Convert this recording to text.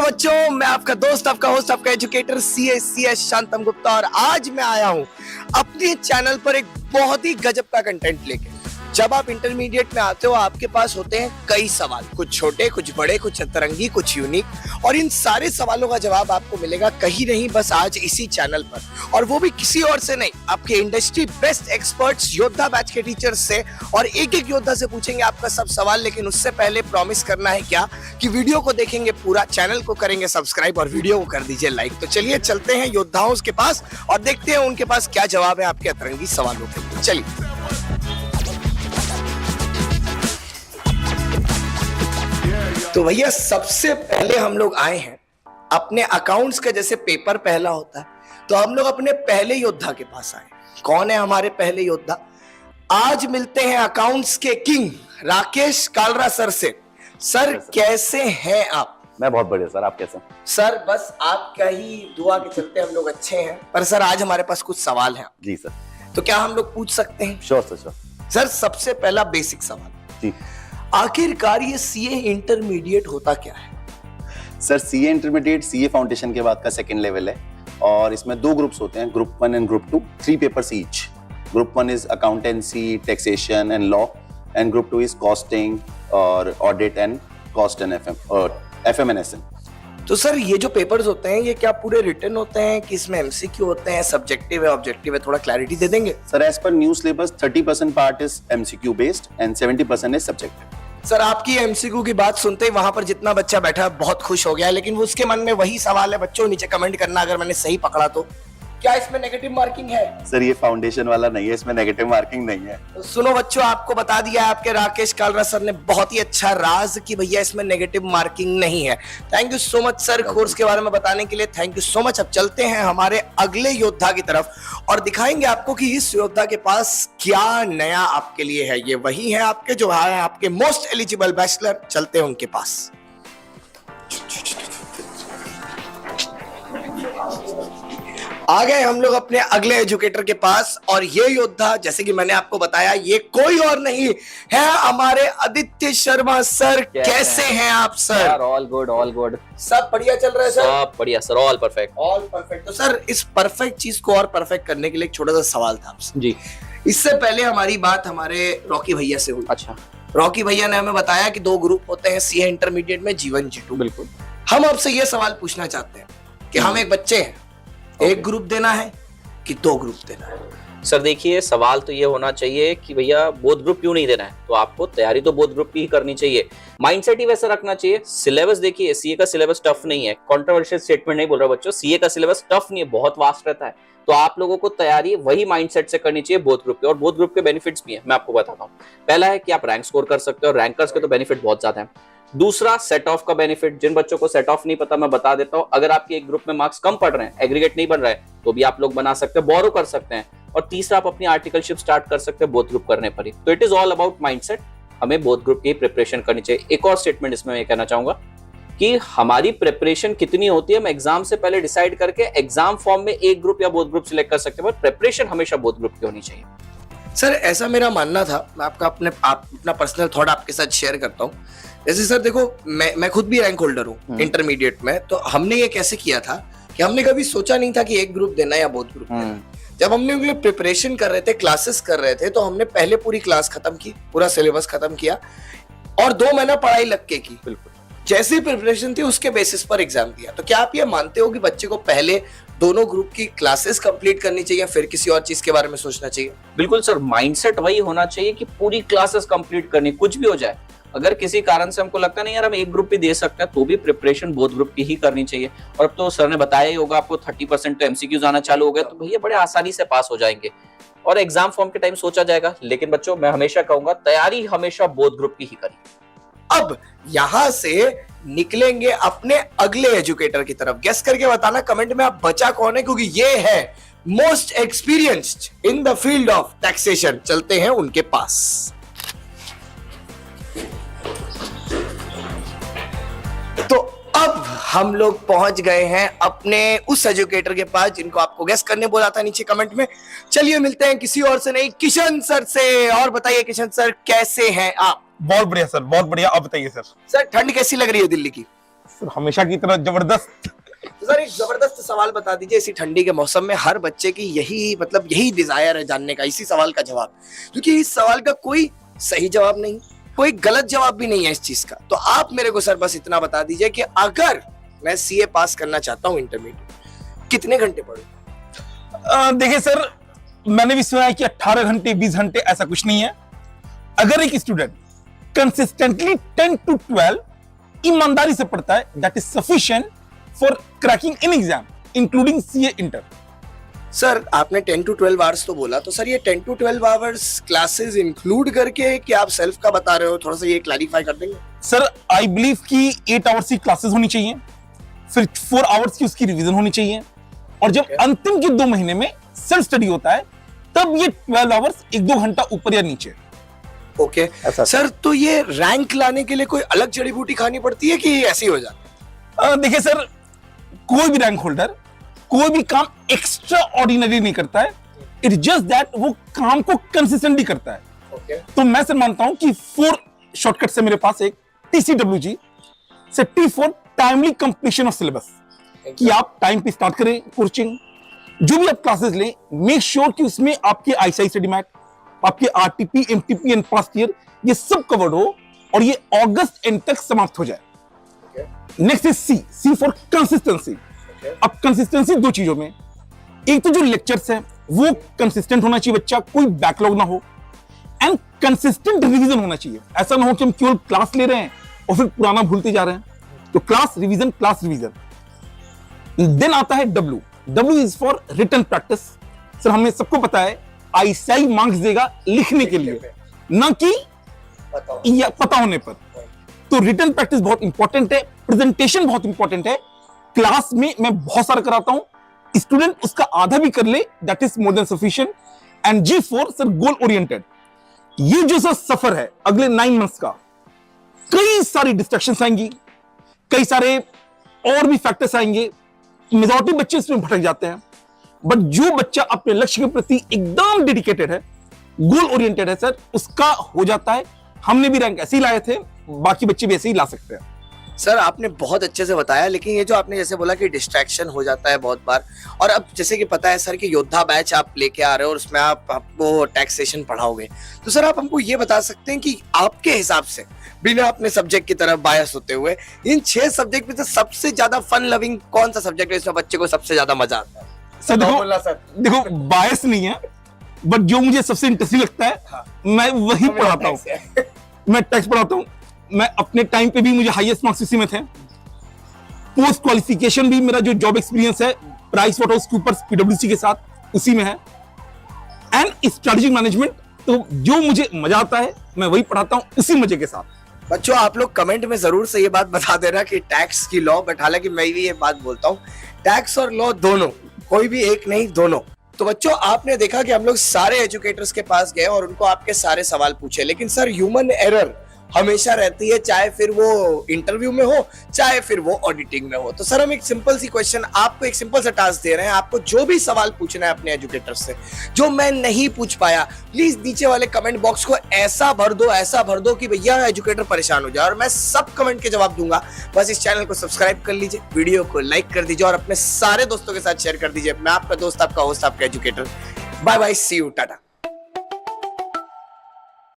बच्चों, मैं आपका दोस्त, आपका होस्ट, आपका एजुकेटर CS शांतम गुप्ता और आज मैं आया हूं अपने चैनल पर एक बहुत ही गजब का कंटेंट लेके। जब आप इंटरमीडिएट में आते हो आपके पास होते हैं कई सवाल, कुछ छोटे, कुछ बड़े, कुछ अतरंगी, कुछ यूनिक, और इन सारे सवालों का जवाब आपको मिलेगा कहीं नहीं, बस आज इसी चैनल पर, और वो भी किसी और से नहीं, आपके इंडस्ट्री बेस्ट एक्सपर्ट्स योद्धा बैच के टीचर्स से। और एक एक योद्धा से पूछेंगे आपका सब सवाल, लेकिन उससे पहले प्रॉमिस करना है क्या कि वीडियो को देखेंगे पूरा, चैनल को करेंगे सब्सक्राइब और वीडियो को कर दीजिए लाइक। तो चलिए चलते हैं योद्धाओं के पास और देखते हैं उनके पास क्या जवाब है आपके अतरंगी सवालों के। चलिए तो भैया, सबसे पहले हम लोग आए हैं अपने अकाउंट्स का, जैसे पेपर पहला होता है तो हम लोग अपने पहले योद्धा के पास आए। कौन है हमारे पहले योद्धा? आज मिलते हैं अकाउंट्स के किंग राकेश कालरा सर से। सर कैसे हैं आप? मैं बहुत बढ़िया सर, आप कैसे हैं? सर बस आपका ही दुआ के चलते हम लोग अच्छे हैं, पर सर आज हमारे पास कुछ सवाल हैं। जी सर। तो क्या हम लोग पूछ सकते हैं? Sure sir, sure. सर सबसे पहला बेसिक सवाल जी, आखिरकार ये सीए इंटरमीडिएट होता क्या है? Sir CA intermediate CA foundation के बाद का सेकंड लेवल है और इसमें दो ग्रुप्स होते हैं, group 1 and group 2, 3 papers each. Group 1 is accountancy, taxation and law, and group 2 is costing और audit and cost and FM and SM. तो सर ये जो पेपर्स होते हैं ये क्या पूरे रिटन होते हैं कि इसमें एमसीक्यू होते हैं, सब्जेक्टिव है, ऑब्जेक्टिव है? थोड़ा क्लैरिटी दे देंगे? Sir as per new syllabus 30% part is MCQ based and 70% is subjective. Sir आपकी एमसीक्यू की बात सुनते ही वहां पर जितना बच्चा बैठा है बहुत खुश हो गया, लेकिन उसके मन में वही सवाल है। बच्चों नीचे कमेंट करना अगर मैंने सही पकड़ा तो, क्या इसमें नेगेटिव मार्किंग है? सर ये फाउंडेशन वाला नहीं है, इसमें नेगेटिव मार्किंग नहीं है। तो सुनो बच्चों, आपको बता दिया है आपके राकेश कालरा सर ने बहुत ही अच्छा राज कि भैया इसमें नेगेटिव मार्किंग नहीं है। Thank you so much sir course के बारे में बताने के लिए, थैंक यू सो मच। अब चलते हैं हमारे अगले योद्धा की तरफ और दिखाएंगे आपको कि इस योद्धा के पास क्या नया आपके लिए है। ये वही है आपके जो है आपके मोस्ट एलिजिबल बैचलर। चलते हैं उनके पास। आ गए हम लोग अपने अगले एजुकेटर के पास और ये योद्धा, जैसे कि मैंने आपको बताया, ये कोई और नहीं है हमारे आदित्य शर्मा सर। कैसे हैं आप sir? All good, all good. सब बढ़िया चल रहा है सर? सब बढ़िया sir, all perfect, all perfect. तो सर इस परफेक्ट चीज को और परफेक्ट करने के लिए एक छोटा सा सवाल था आपसे जी। इससे पहले हमारी बात हमारे रॉकी भैया से हुई। अच्छा। रॉकी भैया ने हमें बताया कि दो ग्रुप होते हैं सीए इंटरमीडिएट में, G1 G2। बिल्कुल। हम आपसे ये सवाल पूछना चाहते हैं कि हम एक बच्चे हैं, एक ग्रुप देना है कि दो ग्रुप देना है? सर देखिए, सवाल तो ये होना चाहिए कि भैया बोथ ग्रुप क्यों नहीं देना है, तो आपको तैयारी तो बोथ ग्रुप की ही करनी चाहिए, माइंडसेट ही वैसा रखना चाहिए। सिलेबस देखिए, सीए का सिलेबस टफ नहीं है, कंट्रोवर्शियल स्टेटमेंट नहीं बोल रहा बच्चों, सीए का सिलेबस टफ नहीं है, बहुत वास्ट रहता है। तो आप लोगों को तैयारी वही माइंडसेट से करनी चाहिए बोथ ग्रुप के, और बोथ ग्रुप के बेनिफिट्स भी हैं, मैं आपको बताता हूँ। पहला है कि आप रैंक स्कोर कर सकते हो, रैंकर्स के तो बेनिफिट बहुत ज्यादा है। दूसरा, सेट ऑफ का बेनिफिट। जिन बच्चों को सेट ऑफ नहीं पता मैं बता देता हूं, अगर आपके एक ग्रुप में मार्क्स कम पड़ रहे हैं, एग्रीगेट नहीं बन रहा है, तो भी आप लोग बना सकते हैं, बोरो कर सकते हैं। और तीसरा, आप अपनी आर्टिकलशिप स्टार्ट कर सकते हैं बोथ ग्रुप करने पर ही। तो it is all about mindset, हमें बोथ ग्रुप की प्रिपरेशन करनी चाहिए। एक और स्टेटमेंट इसमें मैं कहना चाहूंगा कि हमारी प्रिपरेशन कितनी होती है हम एग्जाम से पहले डिसाइड करके एग्जाम फॉर्म में एक ग्रुप या बोथ ग्रुप सिलेक्ट कर सकते हैं, बट प्रिपरेशन हमेशा बोथ ग्रुप की होनी चाहिए। सर ऐसा मेरा मानना था, मैं आपका अपना पर्सनल थॉट आपके साथ शेयर करता हूँ। जैसे सर देखो, मैं खुद भी रैंक होल्डर हूँ इंटरमीडिएट में, तो हमने ये कैसे किया था कि हमने कभी सोचा नहीं था कि एक ग्रुप देना या बोथ ग्रुप देना। जब हमने प्रिपरेशन कर रहे थे, क्लासेस कर रहे थे, तो हमने पहले पूरी क्लास खत्म की, पूरा सिलेबस खत्म किया और 2 महीना पढ़ाई लग के की। बिल्कुल। जैसी प्रिपरेशन थी उसके बेसिस पर एग्जाम दिया। तो क्या आप ये मानते हो कि बच्चे को पहले दोनों ग्रुप की क्लासेस कंप्लीट करनी चाहिए या फिर किसी और चीज के बारे में सोचना चाहिए? बिल्कुल सर, माइंडसेट वही होना चाहिए कि पूरी क्लासेस कंप्लीट करनी, कुछ भी हो जाए। अगर किसी कारण से हमको लगता नहीं यार हम एक ग्रुप भी दे सकते हैं, तो भी प्रिपरेशन बोथ ग्रुप की ही करनी चाहिए। और अब तो सर ने बताया ही होगा आपको, 30% तो एमसीक्यूज आना चालू हो गए, तो भैया बड़े आसानी से पास हो जाएंगे और एग्जाम फॉर्म के टाइम सोचा जाएगा। लेकिन बच्चों, मैं हमेशा कहूंगा तैयारी हमेशा बोथ ग्रुप की ही करिए। अब यहां से निकलेंगे अपने अगले एजुकेटर की तरफ। गेस करके बताना कमेंट में आप बचा कौन है, क्योंकि ये है most experienced in the field of taxation. चलते हैं उनके पास। तो अब हम लोग पहुंच गए हैं अपने उस एजुकेटर के पास जिनको आपको गेस करने बोला था नीचे कमेंट में। चलिए मिलते हैं किसी और से नहीं, किशन सर से। और बताइए किशन सर, कैसे हैं आप? बहुत बढ़िया सर, बहुत बढ़िया। आप बताइए सर। सर ठंड कैसी लग रही है दिल्ली की? सर हमेशा की तरह जबरदस्त। तो सर एक जबरदस्त सवाल बता दीजिए, इसी ठंडी के मौसम में हर बच्चे की यही डिजायर है जानने का, इसी सवाल का जवाब, क्योंकि इस सवाल का कोई सही जवाब नहीं, कोई गलत जवाब भी नहीं है इस चीज का। तो आप मेरे को सर बस इतना बता दीजिए कि अगर मैं सीए पास करना चाहता हूँ इंटरमीडिएट, कितने घंटे पढ़ूं? देखिए सर, मैंने भी सुना है कि 18 घंटे 20 घंटे, ऐसा कुछ नहीं है। अगर एक स्टूडेंट कंसिस्टेंटली 10 to 12 ईमानदारी से पढ़ता है, that is sufficient for cracking any exam including CA inter. Sir आपने 10 to 12 आवर्स तो बोला, तो सर ये 10 to 12 आवर्स क्लासेस इंक्लूड करके कि आप सेल्फ का बता रहे हो, थोड़ा सा ये क्लैरिफाई कर देंगे? सर आई बिलीव कि 8 आवर्स की क्लासेस होनी चाहिए, फिर 4 आवर्स की उसकी रिवीजन होनी चाहिए, और जब अंतिम के 2 महीने में सेल्फ स्टडी होता है तब ये 12 आवर्स 1-2 घंटा ऊपर या नीचे। ओके सर, तो ये रैंक लाने के लिए कोई अलग जड़ी बूटी खानी पड़ती है कि ऐसे ही हो जाता है? देखिए सर, कोई भी रैंक होल्डर कोई भी काम एक्स्ट्रा ऑर्डिनरी नहीं करता है, इट जस्ट दैट वो काम को कंसिस्टेंटली करता है। ओके तो मैं सर मानता हूं कि 4 शॉर्टकट से मेरे पास एक TCWG से T4 timely completion of syllabus, कि आप टाइम पे स्टार्ट करें कोचिंग, जो भी आप क्लासेस लें, मेक श्योर कि उसमें आपके ICI स्टडी मैट, आपके RTP, MTP and past year ये सब कवर्ड हो और ये अगस्त एंड तक समाप्त हो जाए। Next is C for consistency. अब कंसिस्टेंसी 2 चीजों में, एक तो जो लेक्चर्स है वो कंसिस्टेंट होना चाहिए बच्चा, कोई बैकलॉग ना हो, एंड कंसिस्टेंट रिवीजन होना चाहिए। ऐसा ना हो कि हम केवल क्लास ले रहे हैं और फिर पुराना भूलते जा रहे हैं। तो class revision, class revision. Then आता है W is for written practice. Sir हमें सबको पता है ICI मार्क्स देगा लिखने के लिए, ना कि पता होने पर। तो रिटन प्रैक्टिस बहुत इंपॉर्टेंट है, प्रेजेंटेशन बहुत इंपॉर्टेंट है। क्लास में मैं बहुत सारा कराता हूं, स्टूडेंट उसका आधा भी कर ले, that is more than sufficient. And G4 sir goal oriented. ये जो सर सफर है अगले 9 मंथ्स का, कई सारी डिस्ट्रैक्शंस आएंगी, कई सारे और भी फैक्टर्स आएंगे, मेजॉरिटी बच्चे इसमें भटक जाते हैं, बट जो बच्चा अपने लक्ष्य के प्रति एकदम डेडिकेटेड है, गोल ओरिएंटेड है सर, उसका हो जाता है। हमने भी रैंक ऐसे ही लाए थे, बाकी बच्चे भी ऐसे ही ला सकते हैं। सर आपने बहुत अच्छे से बताया, लेकिन ये जो आपने जैसे बोला कि डिस्ट्रैक्शन हो जाता है बहुत बार, और अब जैसे कि पता है सर कि योद्धा बैच आप लेके आ रहे हो और उसमें आपको टैक्सेशन पढ़ाओगे, तो सर आप हमको ये बता सकते हैं कि आपके हिसाब से, बिना अपने सब्जेक्ट की तरफ बायस होते हुए, इन 6 सब्जेक्ट में से सबसे ज्यादा फन लविंग कौन सा सब्जेक्ट है, इसमें बच्चे को सबसे ज्यादा मजा आता है? सर देखो बायस नहीं है, बट जो मुझे सबसे इंटरेस्टिंग लगता है, हाँ। मैं वही पढ़ाता हूँ। मैं टैक्स पढ़ाता हूँ। मैं अपने टाइम पे भी मुझे हाईएस्ट मार्क्स इसी में थे। पोस्ट क्वालिफिकेशन भी मेरा जो जॉब एक्सपीरियंस है प्राइस वाटरहाउस कूपर्स PwC के साथ उसी में है, एंड स्ट्रेटेजिक मैनेजमेंट। तो जो मुझे मजा आता है मैं वही पढ़ाता हूँ उसी मजे के साथ। बच्चों आप लोग कमेंट में जरूर से ये बात बता देना कि टैक्स की लॉ, बट हालांकि मैं भी ये बात बोलता हूँ, टैक्स और लॉ दोनों, कोई भी एक नहीं, दोनों। तो बच्चों आपने देखा कि हम लोग सारे एजुकेटर्स के पास गए और उनको आपके सारे सवाल पूछे, लेकिन सर ह्यूमन एरर हमेशा रहती है, चाहे फिर वो इंटरव्यू में हो, चाहे फिर वो ऑडिटिंग में हो। तो सर हम एक सिंपल सी क्वेश्चन, आपको एक सिंपल सा टास्क दे रहे हैं, आपको जो भी सवाल पूछना है अपने एजुकेटर से, जो मैं नहीं पूछ पाया, प्लीज नीचे वाले कमेंट बॉक्स को ऐसा भर दो कि भैया एजुकेटर परेशान हो जाए, और मैं सब कमेंट के जवाब दूंगा। बस इस चैनल को सब्सक्राइब कर लीजिए, वीडियो को लाइक कर दीजिए और अपने सारे दोस्तों के साथ शेयर कर दीजिए। मैं आपका दोस्त, आपका होस्ट, आपका educator. Bye bye, see you, Tata.